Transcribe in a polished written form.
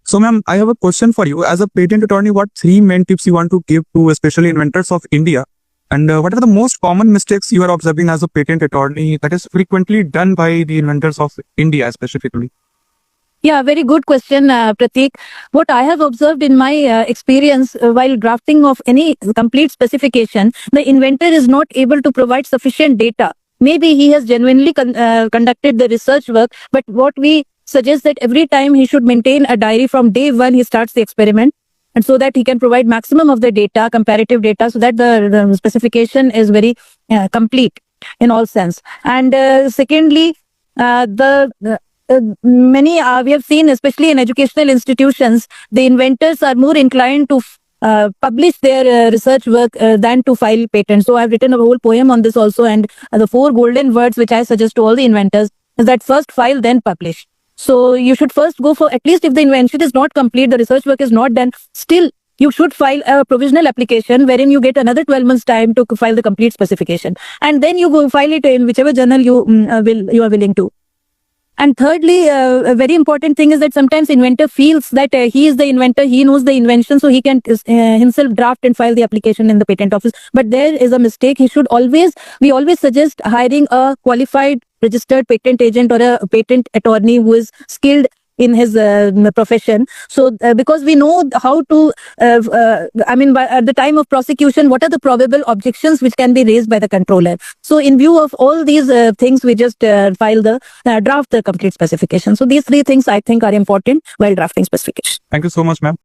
So, ma'am, I have a question for you. As a patent attorney, what three main tips you want to give to especially inventors of India? And what are the most common mistakes you are observing as a patent attorney that is frequently done by the inventors of India specifically? Yeah, very good question, Pratik. What I have observed in my experience while drafting of any complete specification, the inventor is not able to provide sufficient data. Maybe he has genuinely conducted the research work, but what we suggest that every time he should maintain a diary from day one he starts the experiment, and so that he can provide maximum of the data, comparative data, so that the specification is very complete in all sense. And secondly, many we have seen, especially in educational institutions, the inventors are more inclined to publish their research work than to file patents. So I've written a whole poem on this also, and the 4 golden words which I suggest to all the inventors is that first file, then publish. So you should first go for, at least if the invention is not complete, the research work is not done, still you should file a provisional application wherein you get another 12 months time to file the complete specification, and then you go file it in whichever journal you are willing to. And thirdly, a very important thing is that sometimes inventor feels that he is the inventor, he knows the invention, so he can himself draft and file the application in the patent office. But there is a mistake. We always suggest hiring a qualified registered patent agent or a patent attorney who is skilled in his profession. So because we know how to, at the time of prosecution, what are the probable objections which can be raised by the controller. So in view of all these things, we just draft the complete specification. So these 3 things I think are important while drafting specification. Thank you so much, ma'am.